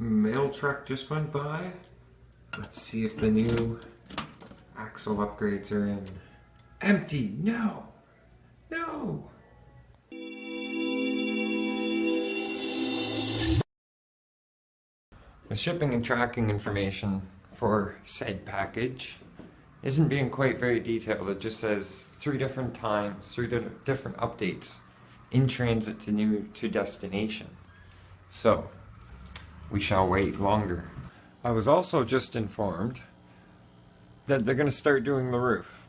mail truck just went by. Let's see if the new axle upgrades are in. Empty! No! No! The shipping and tracking information for said package isn't being quite very detailed. It just says 3 different times, 3 different updates in transit to destination. So, we shall wait longer. I was also just informed that they're going to start doing the roof.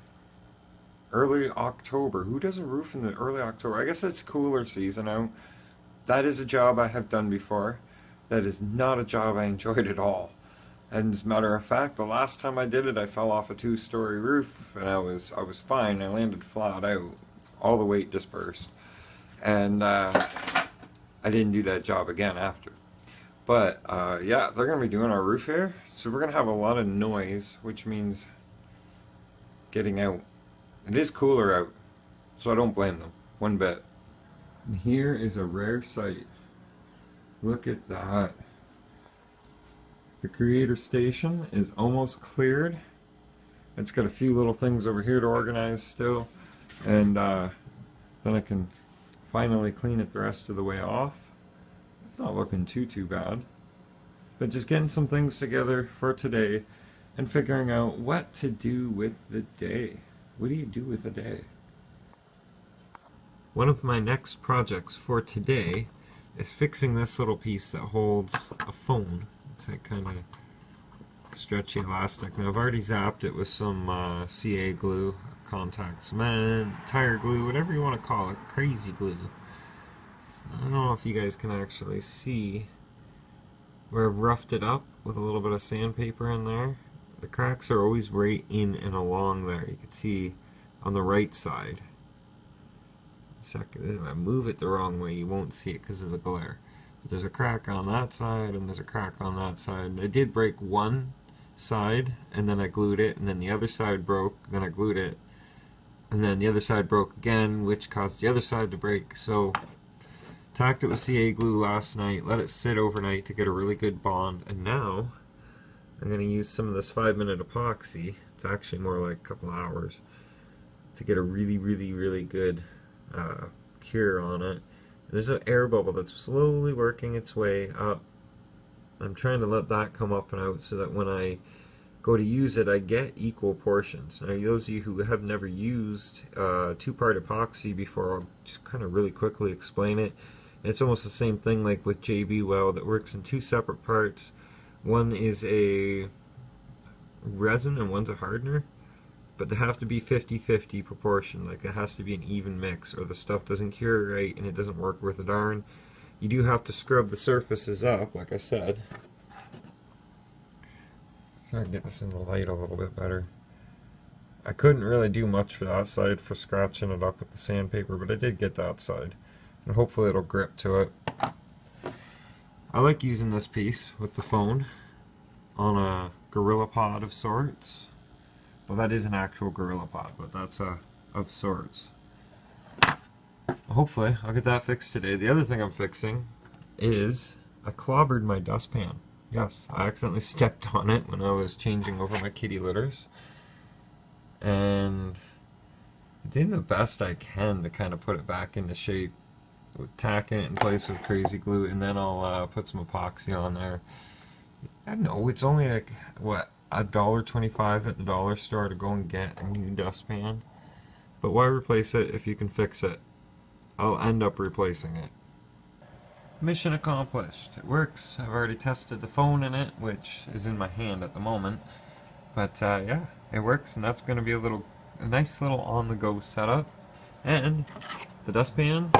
Early October. Who does a roof in the early October? I guess it's cooler season out. That is a job I have done before. That is not a job I enjoyed at all. And as a matter of fact, the last time I did it, I fell off a 2-story roof, and I was fine. I landed flat out. All the weight dispersed. And I didn't do that job again after. But yeah, they're going to be doing our roof here, so we're going to have a lot of noise, which means getting out. It is cooler out, so I don't blame them one bit. And here is a rare sight. Look at that. The creator station is almost cleared. It's got a few little things over here to organize still, and then I can finally clean it the rest of the way off. It's not looking too bad, but just getting some things together for today and figuring out what to do with the day. What do you do with a day? One of my next projects for today is fixing this little piece that holds a phone. It's that kind of stretchy elastic. Now I've already zapped it with some CA glue, contact cement, tire glue, whatever you want to call it, crazy glue. I don't know if you guys can actually see where I've roughed it up with a little bit of sandpaper in there. The cracks are always right in and along there. You can see on the right side. Second, if I move it the wrong way, you won't see it because of the glare. But there's a crack on that side, and there's a crack on that side. I did break one side, and then I glued it, and then the other side broke, then I glued it, and then the other side broke again, which caused the other side to break. So, tacked it with CA glue last night, let it sit overnight to get a really good bond, and now I'm going to use some of this 5-minute epoxy. It's actually more like a couple hours to get a really good cure on it. There's an air bubble that's slowly working its way up. I'm trying to let that come up and out so that when I go to use it, I get equal portions. Now, those of you who have never used 2-part epoxy before, I'll just kind of really quickly explain it. It's almost the same thing like with JB Weld. It works in 2 separate parts. One is a resin and one's a hardener, but they have to be 50-50 proportion. Like, it has to be an even mix, or the stuff doesn't cure right and it doesn't work worth a darn. You do have to scrub the surfaces up, like I said. So I can get this in the light a little bit better. I couldn't really do much for that side for scratching it up with the sandpaper, but I did get that side. And hopefully it'll grip to it. I like using this piece with the phone on a Gorilla Pod of sorts. Well, that is an actual Gorilla Pod, but that's of sorts. Hopefully I'll get that fixed today. The other thing I'm fixing is I clobbered my dustpan. Yes, I accidentally stepped on it when I was changing over my kitty litters. And I did the best I can to kind of put it back into shape, with tacking it in place with crazy glue, and then I'll put some epoxy on there. I don't know, it's only like, what, $1.25 at the dollar store to go and get a new dustpan. But why replace it if you can fix it? I'll end up replacing it. Mission accomplished. It works. I've already tested the phone in it, which is in my hand at the moment. But yeah, it works, and that's going to be a nice little on-the-go setup. And the dustpan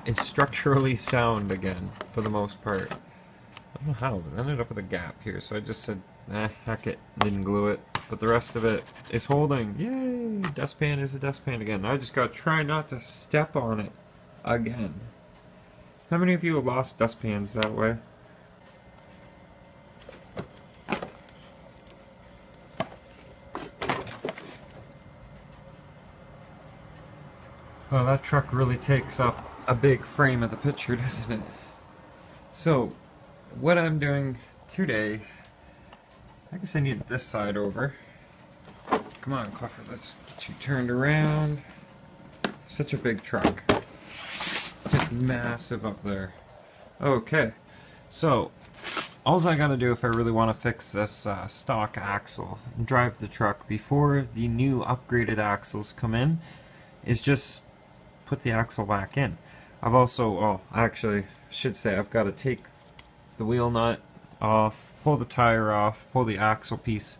is structurally sound again, for the most part. I don't know how, but it ended up with a gap here, so I just said, heck it, didn't glue it. But the rest of it is holding. Yay! Dustpan is a dustpan again. Now I just gotta try not to step on it again. How many of you have lost dustpans that way? Well, that truck really takes up a big frame of the picture, doesn't it? So, what I'm doing today, I guess I need this side over. Come on, Clifford, let's get you turned around. Such a big truck. Just massive up there. Okay, so all I gotta do if I really want to fix this stock axle and drive the truck before the new upgraded axles come in is just put the axle back in. I've also, oh, actually, should say I've got to take the wheel nut off, pull the tire off, pull the axle piece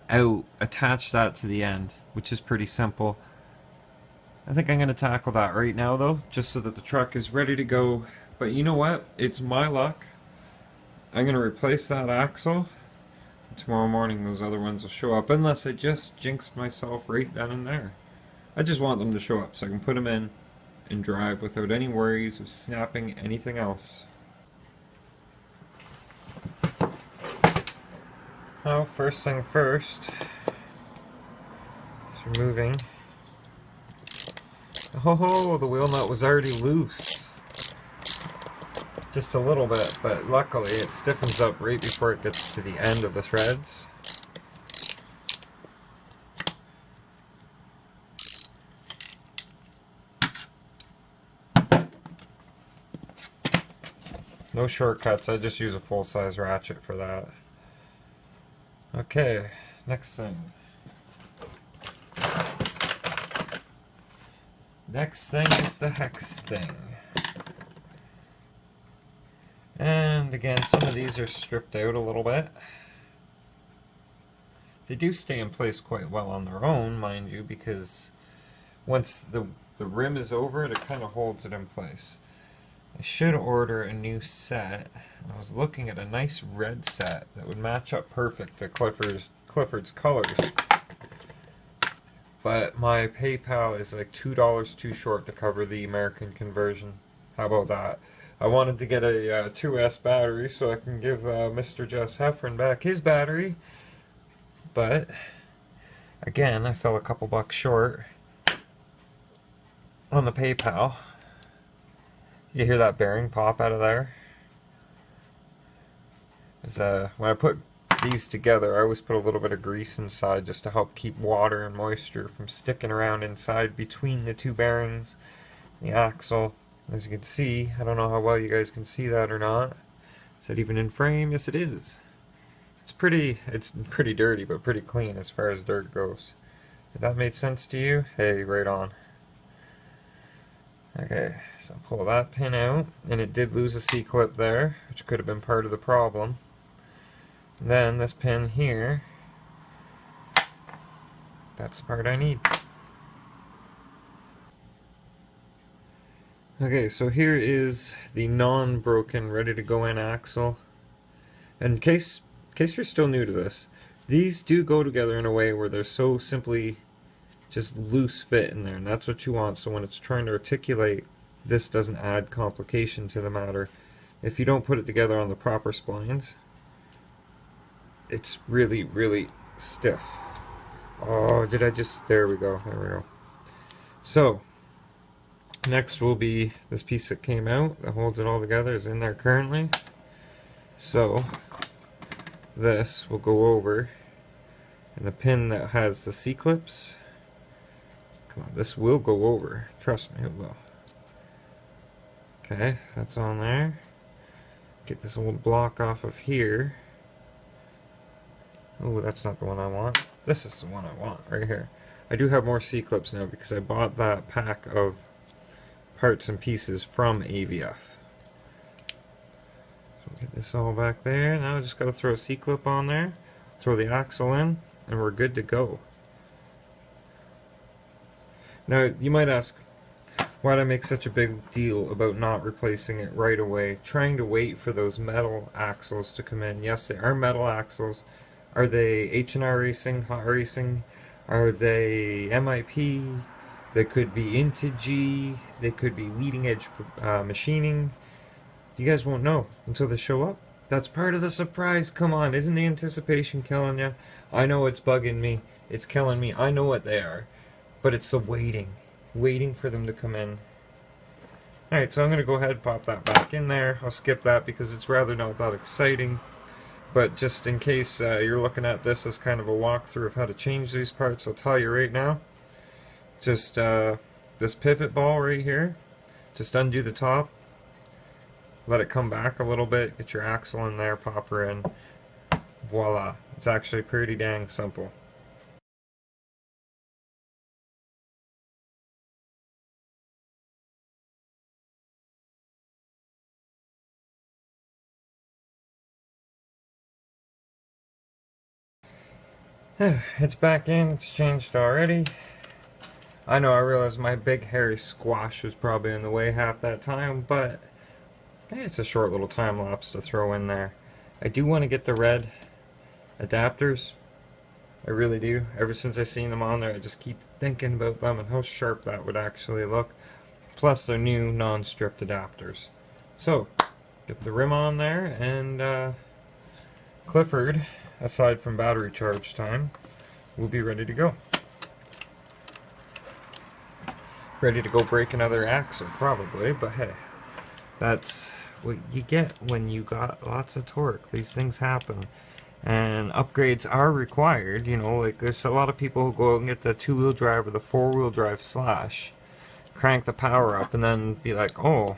out, attach that to the end, which is pretty simple. I think I'm going to tackle that right now though, just so that the truck is ready to go. But you know what? It's my luck. I'm going to replace that axle. Tomorrow morning those other ones will show up, unless I just jinxed myself right then and there. I just want them to show up so I can put them in and drive without any worries of snapping anything else. Now, first thing first, is removing. Oh, the wheel nut was already loose. Just a little bit, but luckily it stiffens up right before it gets to the end of the threads. No shortcuts, I just use a full-size ratchet for that. Okay, next thing. Next thing is the hex thing. And again, some of these are stripped out a little bit. They do stay in place quite well on their own, mind you, because once the rim is over it, it kind of holds it in place. I should order a new set. I was looking at a nice red set that would match up perfect to Clifford's colors. But my PayPal is like $2 too short to cover the American conversion. How about that? I wanted to get a 2S battery so I can give Mr. Jess Heffron back his battery. But, again, I fell a couple bucks short on the PayPal. You hear that bearing pop out of there? When I put these together, I always put a little bit of grease inside just to help keep water and moisture from sticking around inside between the two bearings. The axle, as you can see, I don't know how well you guys can see that or not. Is that even in frame? Yes, it is. It's pretty dirty, but pretty clean as far as dirt goes. If that made sense to you, hey, right on. Okay, so pull that pin out, and it did lose a C-clip there, which could have been part of the problem. Then this pin here, that's the part I need. Okay, so here is the non-broken, ready-to-go-in axle. And in case you're still new to this, these do go together in a way where they're so simply just loose fit in there, and that's what you want. So when it's trying to articulate, this doesn't add complication to the matter. If you don't put it together on the proper splines, it's really, really stiff. Oh, there we go. So, next will be this piece that came out that holds it all together, is in there currently. So, this will go over, and the pin that has the C-clips, come on, this will go over. Trust me, it will. Okay, that's on there. Get this old block off of here. Oh, that's not the one I want. This is the one I want, right here. I do have more C-clips now because I bought that pack of parts and pieces from AVF. So we'll get this all back there. Now I just got to throw a C-clip on there, throw the axle in, and we're good to go. Now, you might ask, why do I make such a big deal about not replacing it right away, trying to wait for those metal axles to come in? Yes, they are metal axles. Are they H&R Racing, Hot Racing? Are they MIP? They could be Integy. They could be leading edge machining. You guys won't know until they show up. That's part of the surprise. Come on, isn't the anticipation killing you? I know it's bugging me. It's killing me. I know what they are. But it's the waiting for them to come in. Alright, so I'm going to go ahead and pop that back in there. I'll skip that because it's rather not that exciting. But just in case you're looking at this as kind of a walkthrough of how to change these parts, I'll tell you right now. Just this pivot ball right here, just undo the top, let it come back a little bit, get your axle in there, pop her in, voila. It's actually pretty dang simple. It's back in, it's changed already. I know, I realized my big hairy squash was probably in the way half that time, but hey, it's a short little time lapse to throw in there. I do want to get the red adapters. I really do. Ever since I seen them on there, I just keep thinking about them and how sharp that would actually look. Plus they're new non-stripped adapters. So, get the rim on there, and Clifford, aside from battery charge time, we'll be ready to go. Ready to go break another axle, probably, but hey, that's what you get when you got lots of torque. These things happen. And upgrades are required, you know, like there's a lot of people who go and get the 2-wheel drive or the 4-wheel drive slash, crank the power up, and then be like, oh,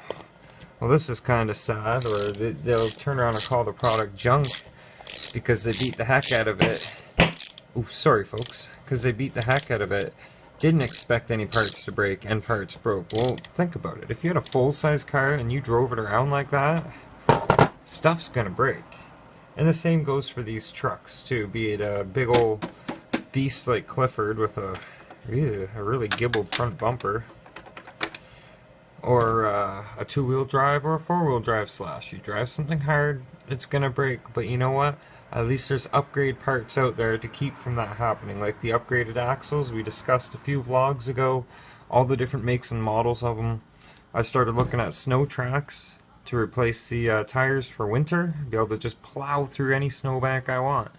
well this is kind of sad, or they'll turn around and call the product junk because they beat the heck out of it. Ooh, sorry folks, because they beat the heck out of it. Didn't expect any parts to break, and parts broke. Well, think about it. If you had a full-size car and you drove it around like that, stuff's gonna break. And the same goes for these trucks too, be it a big old beast like Clifford with a really gibbled front bumper, or a 2-wheel drive or a 4-wheel drive slash. You drive something hard, it's gonna break, but you know what? At least there's upgrade parts out there to keep from that happening, like the upgraded axles we discussed a few vlogs ago, all the different makes and models of them. I started looking at snow tracks to replace the tires for winter, be able to just plow through any snowbank I want.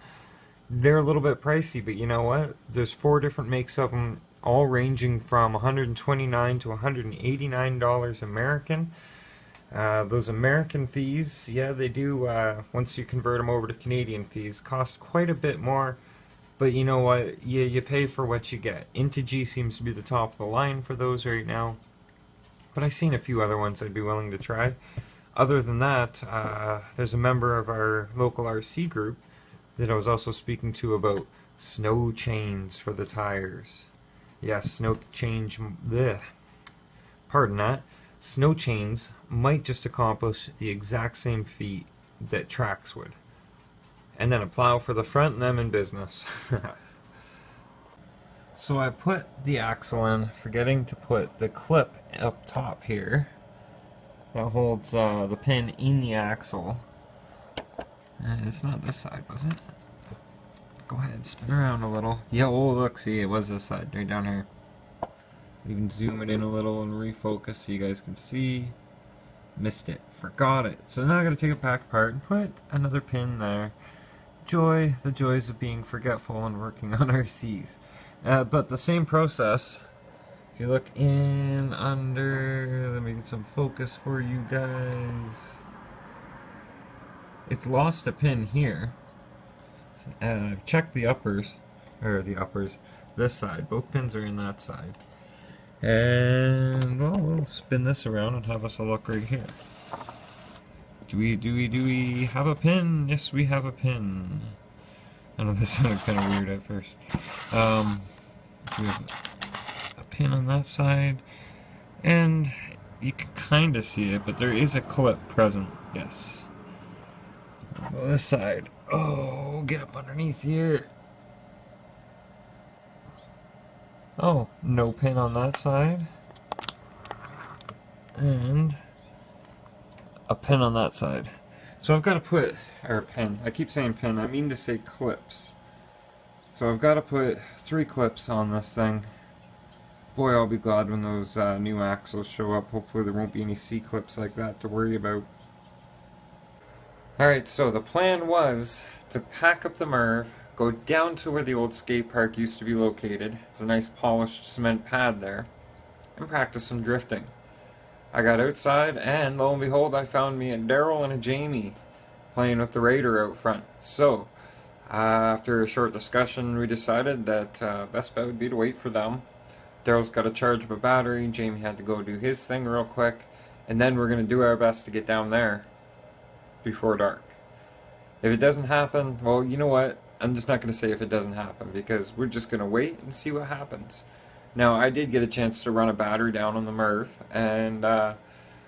They're a little bit pricey, but you know what? There's 4 different makes of them, all ranging from $129 to $189 American. Those American fees, yeah, they do, once you convert them over to Canadian fees, cost quite a bit more, but you know what, you pay for what you get. Integy seems to be the top of the line for those right now, but I've seen a few other ones I'd be willing to try. Other than that, there's a member of our local RC group that I was also speaking to about snow chains for the tires. Yes, snow change, bleh, pardon that. Snow chains might just accomplish the exact same feat that tracks would. And then a plow for the front and I'm in business. So I put the axle in, forgetting to put the clip up top here that holds the pin in the axle. And it's not this side, was it? Go ahead, spin around a little. Yeah, oh look, see, it was this side, right down here. You can zoom it in a little and refocus so you guys can see. Missed it. Forgot it. So now I gotta take it back apart and put another pin there. The joys of being forgetful and working on RCs. But the same process, if you look in, under, let me get some focus for you guys. It's lost a pin here. And I've checked the uppers, this side. Both pins are in that side. And well, we'll spin this around and have us a look right here. Do we have a pin? Yes, we have a pin. I know this sounded kind of weird at first. We have a pin on that side, and you can kind of see it, but there is a clip present. Yes. Well, this side. Oh, get up underneath here. Oh, no pin on that side. And a pin on that side. So I've got to put, or pin, I keep saying pin, I mean to say clips. So I've got to put 3 clips on this thing. Boy, I'll be glad when those new axles show up. Hopefully there won't be any C-clips like that to worry about. Alright, so the plan was to pack up the Merv, go down to where the old skate park used to be located. It's a nice polished cement pad there, and practice some drifting. I got outside, and lo and behold, I found me a Daryl and a Jamie playing with the Raider out front. So, after a short discussion, we decided that best bet would be to wait for them. Daryl's got to charge up a battery, Jamie had to go do his thing real quick, and then we're going to do our best to get down there before dark. If it doesn't happen, well, you know what? I'm just not going to say if it doesn't happen, because we're just going to wait and see what happens. Now, I did get a chance to run a battery down on the Merv, and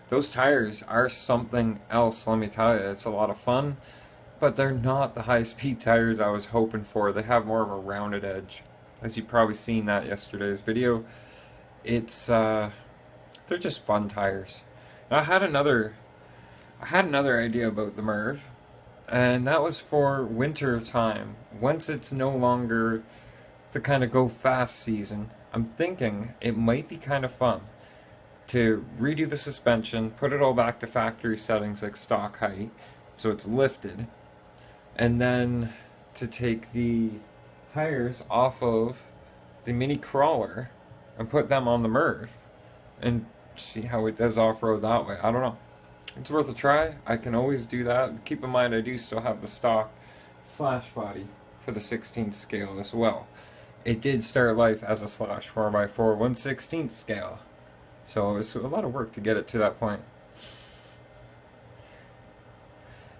those tires are something else, let me tell you. It's a lot of fun, but they're not the high-speed tires I was hoping for. They have more of a rounded edge. As you've probably seen that yesterday's video, it's they're just fun tires. Now, I had another idea about the Merv, and that was for winter time. Once it's no longer the kind of go fast season, I'm thinking it might be kind of fun to redo the suspension, put it all back to factory settings like stock height, so it's lifted, and then to take the tires off of the mini crawler and put them on the Merv and see how it does off-road that way. I don't know. It's worth a try. I can always do that. Keep in mind I do still have the stock slash body for the 16th scale as well. It did start life as a slash 4x4 1/16th scale. So it was a lot of work to get it to that point.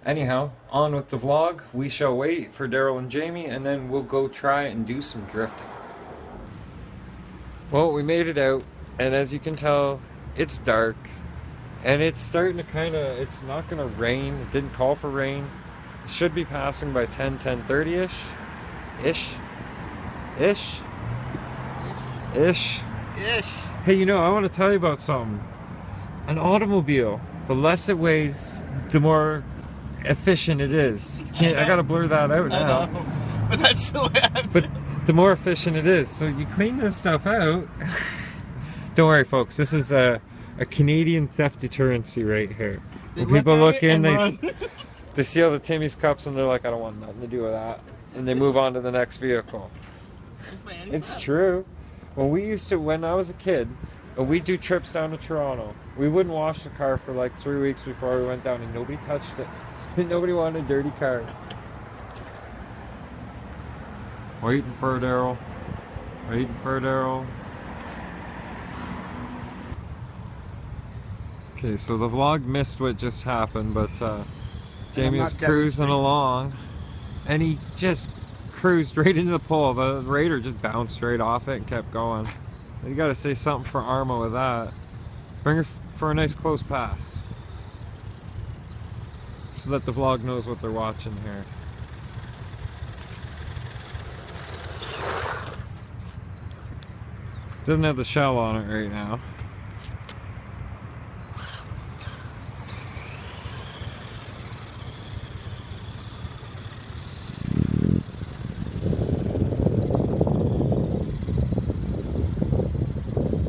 Anyhow, on with the vlog. We shall wait for Daryl and Jamie, and then we'll go try and do some drifting. Well, we made it out, and as you can tell, it's dark. And it's starting to it's not going to rain. It didn't call for rain. It should be passing by 10:30-ish. Ish. Hey, you know, I want to tell you about something. An automobile, the less it weighs, the more efficient it is. I gotta blur that out now. I know. But that's the way I feel. But the more efficient it is. So you clean this stuff out. Don't worry, folks. This is a Canadian theft deterrency right here. When people look in, they see all the Timmy's cups and they're like, I don't want nothing to do with that. And they move on to the next vehicle. It's true. When I was a kid, we'd do trips down to Toronto. We wouldn't wash the car for like 3 weeks before we went down, and nobody touched it. Nobody wanted a dirty car. Waiting for Daryl. Okay, so the vlog missed what just happened, but Jamie was cruising along, and he just cruised right into the pole. The Raider just bounced right off it and kept going. You gotta say something for Arma with that. Bring her for a nice close pass, so that the vlog knows what they're watching here. Doesn't have the shell on it right now.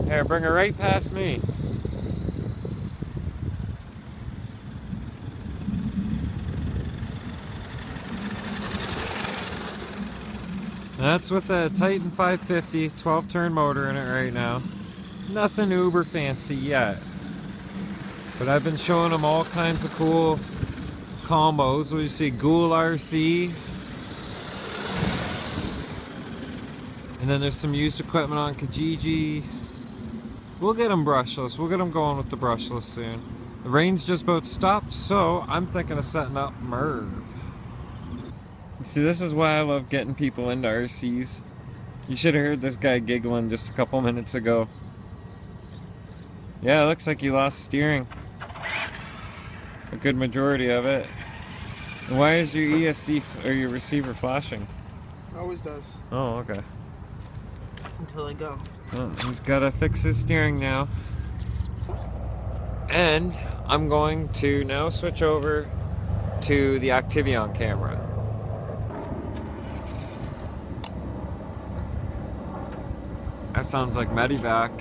Here, bring her right past me. That's with a Titan 550 12-turn motor in it right now. Nothing uber fancy yet. But I've been showing them all kinds of cool combos. We see Ghoul RC. And then there's some used equipment on Kijiji. We'll get them brushless. We'll get them going with the brushless soon. The rain's just about stopped, so I'm thinking of setting up Merv. See, this is why I love getting people into RCs. You should have heard this guy giggling just a couple minutes ago. Yeah, it looks like you lost steering. A good majority of it. And why is your ESC or your receiver flashing? Always does. Oh, okay. Until I go. Well, he's got to fix his steering now. And I'm going to now switch over to the Activion camera. That sounds like Medivac.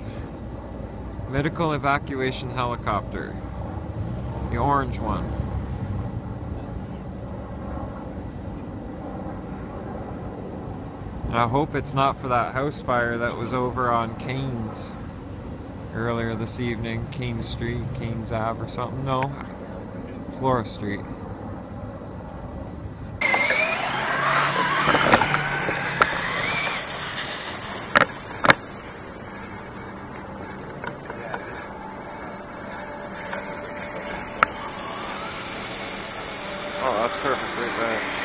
Medical evacuation helicopter. The orange one. I hope it's not for that house fire that was over on Canes. earlier this evening. Keynes Ave or something. No, Flora Street. Oh, that's perfect right there.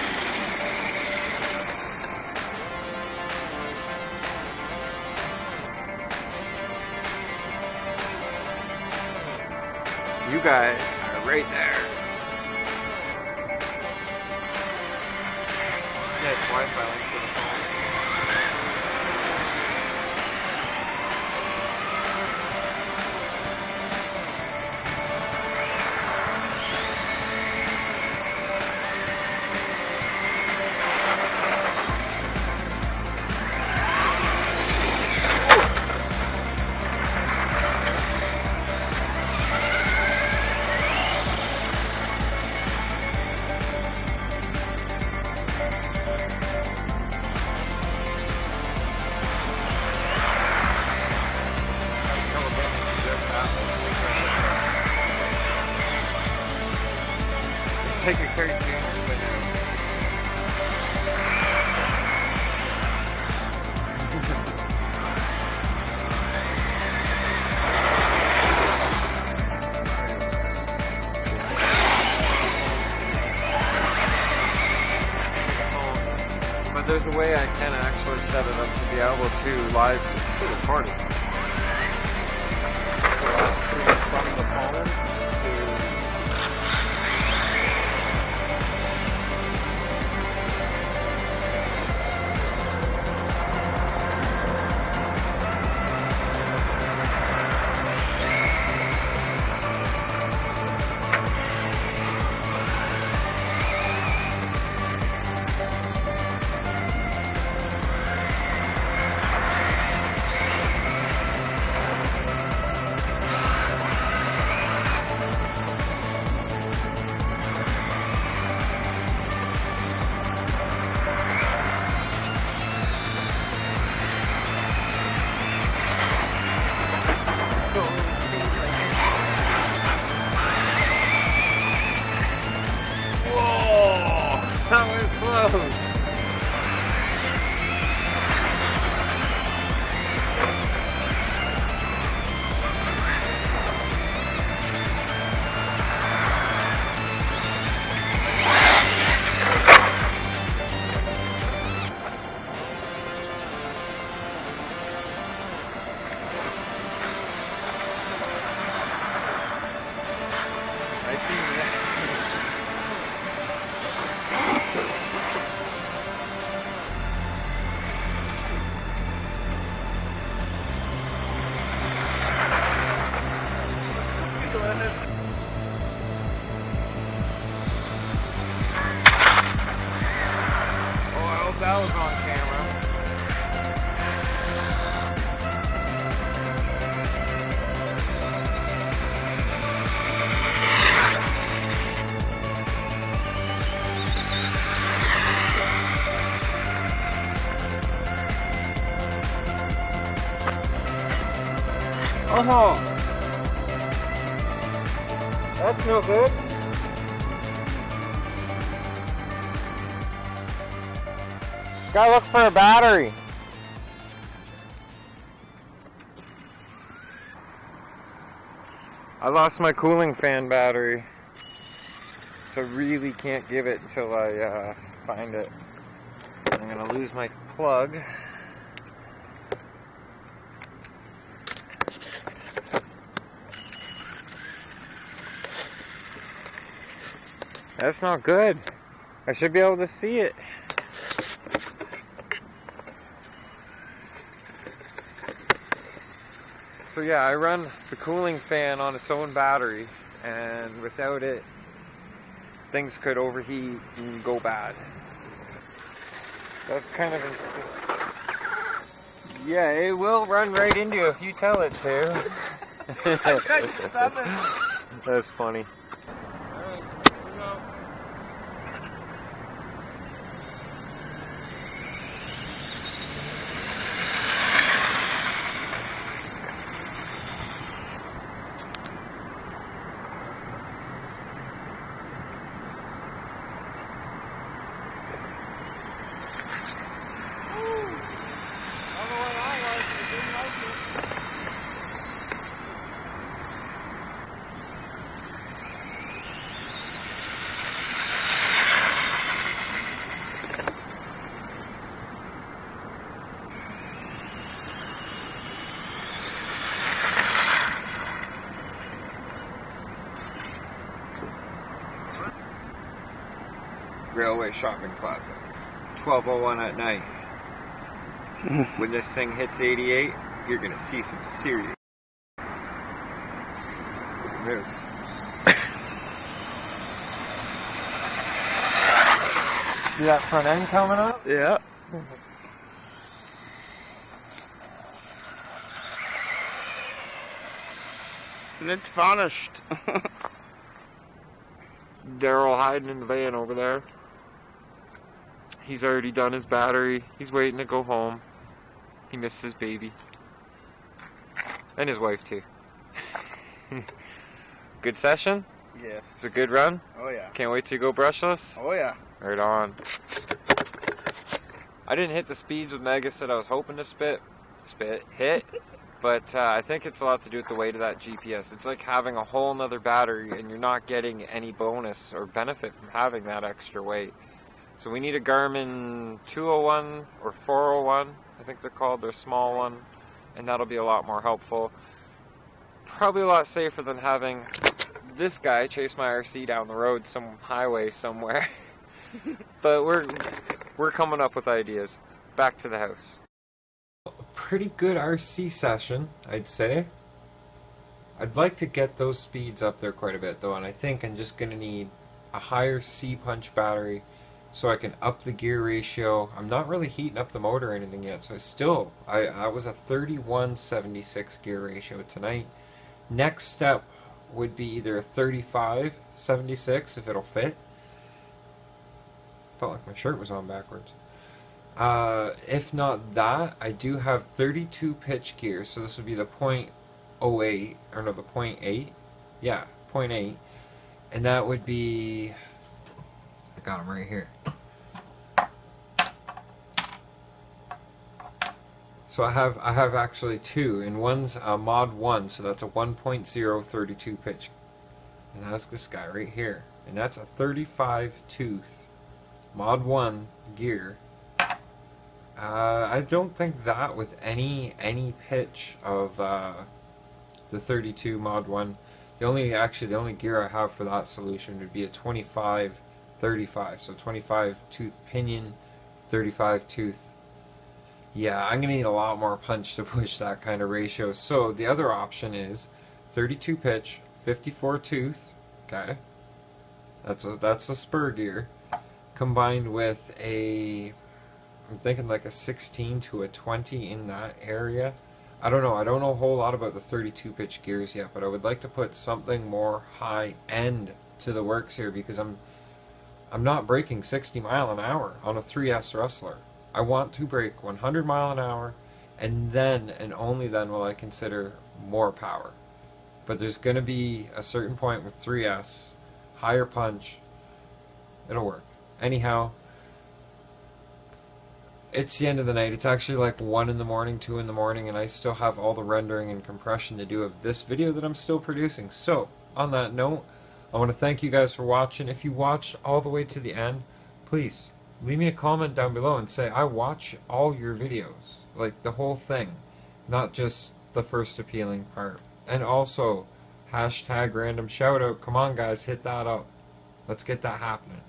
You guys are right there. Yeah, it's Wi-Fi link to the phone. Take a cartoon by now. But there's a way I can actually set it up to be able to live record it. From the phone to that was close. I see that. Oh, I hope that was on camera. Oh, that's no good. Gotta look for a battery. I lost my cooling fan battery, so I really can't give it until I find it. I'm gonna lose my plug. That's not good. I should be able to see it. So yeah, I run the cooling fan on its own battery, and without it, things could overheat and go bad. That's kind of insane. Yeah, it will run right into you if you tell it to. That's funny. Railway Shopping Plaza. 12:01 at night. When this thing hits 88, you're gonna see some serious moves. See that front end coming up? Yeah. And it's vanished. Daryl hiding in the van over there. He's already done his battery. He's waiting to go home. He missed his baby. And his wife too. Good session? Yes. It's a good run? Oh yeah. Can't wait to go brushless? Oh yeah. Right on. I didn't hit the speeds with Megas that I was hoping to hit. But I think it's a lot to do with the weight of that GPS. It's like having a whole nother battery and you're not getting any bonus or benefit from having that extra weight. So we need a Garmin 201 or 401, I think they're called, they're a small one, and that'll be a lot more helpful. Probably a lot safer than having this guy chase my RC down the road, some highway somewhere. But we're coming up with ideas. Back to the house. Pretty good RC session, I'd say. I'd like to get those speeds up there quite a bit though, and I think I'm just going to need a higher C-punch battery so I can up the gear ratio. I'm not really heating up the motor or anything yet, so I was a 31/76 gear ratio tonight. Next step would be either a 35/76 if it'll fit. Felt like my shirt was on backwards. If not that, I do have 32 pitch gear, so this would be the 0.08, or no, the 0.8, yeah, 0.8, and that would be, I got them right here. So I have actually two, and one's a mod 1, so that's a 1.0 32 pitch, and that's this guy right here, and that's a 35 tooth mod 1 gear. I don't think that with any pitch of the 32 mod 1. The only gear I have for that solution would be a 25/35. So 25 tooth pinion, 35 tooth. Yeah, I'm gonna need a lot more punch to push that kind of ratio. So the other option is 32 pitch, 54 tooth. Okay, that's a spur gear combined with I'm thinking like a 16 to a 20 in that area. I don't know a whole lot about the 32 pitch gears yet, but I would like to put something more high end to the works here because I'm not braking 60 mile an hour on a 3S Rustler. I want to brake 100 mile an hour, and then and only then will I consider more power. But there's going to be a certain point with 3S, higher punch, it'll work. Anyhow, it's the end of the night. It's actually like 1 in the morning, 2 in the morning, and I still have all the rendering and compression to do of this video that I'm still producing. So, on that note, I want to thank you guys for watching. If you watched all the way to the end, please leave me a comment down below and say, I watch all your videos. Like, the whole thing. Not just the first appealing part. And also, hashtag random shoutout. Come on, guys, hit that up. Let's get that happening.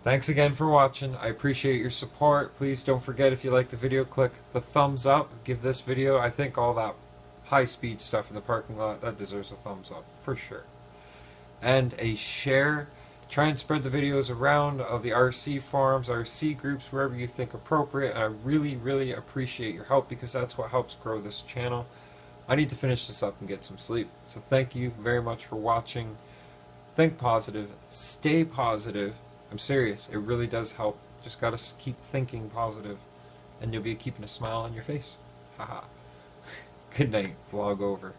Thanks again for watching. I appreciate your support. Please don't forget, if you like the video, click the thumbs up. Give this video, I think all that high-speed stuff in the parking lot, that deserves a thumbs up, for sure. And a share. Try and spread the videos around of the RC forums, RC groups, wherever you think appropriate. I really, really appreciate your help because that's what helps grow this channel. I need to finish this up and get some sleep. So thank you very much for watching. Think positive. Stay positive. I'm serious, it really does help. Just gotta keep thinking positive, and you'll be keeping a smile on your face. Haha. Good night, vlog over.